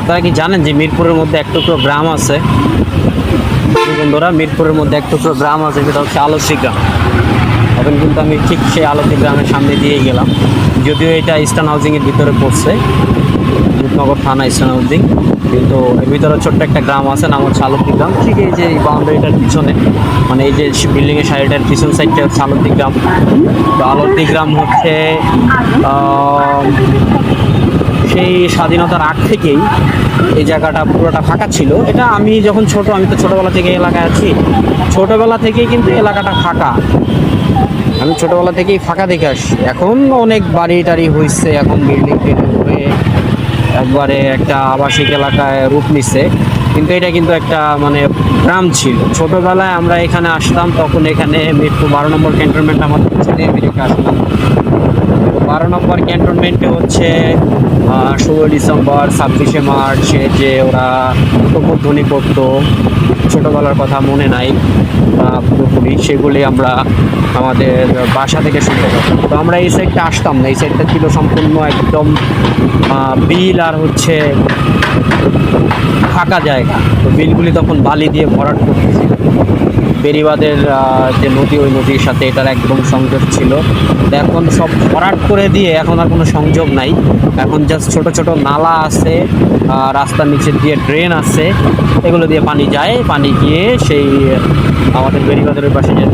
আপনারা কি জানেন যে মিরপুরের মধ্যে এক টুকরো গ্রাম আছে? বন্ধুরা, মিরপুরের মধ্যে এক টুকরো গ্রাম আছে, সেটা হচ্ছে আলতি গ্রাম। এখন কিন্তু আমি ঠিক সেই আলতি গ্রামের সামনে দিয়ে গেলাম, যদিও এটা ইস্টার্ন হাউজিংয়ের ভিতরে পড়ছে, রূপনগর থানা ইস্টার্ন হাউজিং, কিন্তু এর ভিতরে ছোট্ট একটা গ্রাম আছে, নাম হচ্ছে আলতি গ্রাম। ঠিক এই যে এই বাউন্ডারিটার পিছনে, মানে এই যে বিল্ডিংয়ের সাইডের পিছন সাইডটা হচ্ছে আলতি গ্রাম। তো আলতি গ্রাম হচ্ছে সেই স্বাধীনতার আগ থেকেই এই জায়গাটা পুরোটা ফাঁকা ছিল। এটা আমি যখন ছোট, আমি তো ছোটোবেলা থেকে এলাকায় আছি, ছোটোবেলা থেকেই কিন্তু এলাকাটা ফাঁকা। আমি ছোটোবেলা থেকেই ফাঁকা দেখে আসছি। এখন অনেক বাড়ি টাড়ি হয়েছে, এখন বিল্ডিং টিল্ডিং হয়ে একবারে একটা আবাসিক এলাকায় রূপ নিচ্ছে, কিন্তু এটা কিন্তু একটা মানে গ্রাম ছিল। ছোটোবেলায় আমরা এখানে আসতাম, তখন এখানে মিরপুর 12 নম্বর ক্যান্টনমেন্ট আমাদের ছেলে বেরিয়ে আসতাম। 12 নম্বর ক্যান্টনমেন্টে হচ্ছে 16 ডিসেম্বর 26শে মার্চ যে ওরা প্রবোধনী করতো, ছোটোবেলার কথা মনে নাই পুরোপুরি, সেগুলি আমরা আমাদের বাসা থেকে শুনতে পারতাম। তো আমরা এই সাইডটা আসতাম না, এই সাইডটা ছিল সম্পূর্ণ একদম বিল আর হচ্ছে ফাঁকা জায়গা। তো বিলগুলি তখন বালি দিয়ে ভরাট করতেছিল। বেরিবাদের যে নদী, ওই নদীর সাথে এটার একদম সংযোগ ছিল। এখন সব ভরাট করে দিয়ে এখন আর কোনো সংযোগ নাই। এখন জাস্ট ছোট ছোট নালা আছে, রাস্তার নিচে দিয়ে ড্রেন আছে, এগুলো দিয়ে পানি যায়। পানি গিয়ে সেই আমাদের বেরিবাদের পাশে যে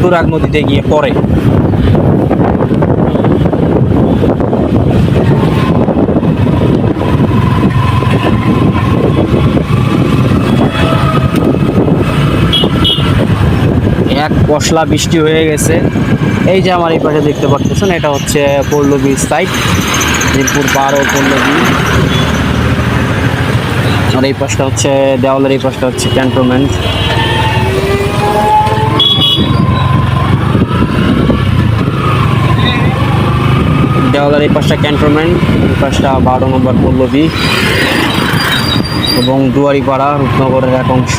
তুরাগ নদীতে গিয়ে পড়ে। এক পশলা বৃষ্টি হয়ে গেছে। এই যে আমার এই পাশে দেখতে পাচ্ছেন, এটা হচ্ছে পল্লবী সাইড, মিরপুর 12 পল্লবী। আর এই পাশটা হচ্ছে দেওয়ালের, এই পাশটা হচ্ছে ক্যান্টনমেন্ট। দেওয়ালের এই পাশটা ক্যান্টনমেন্ট, এই পাশটা 12 নম্বর পল্লবী এবং দুয়ারিপাড়া রূপনগরের এক অংশ।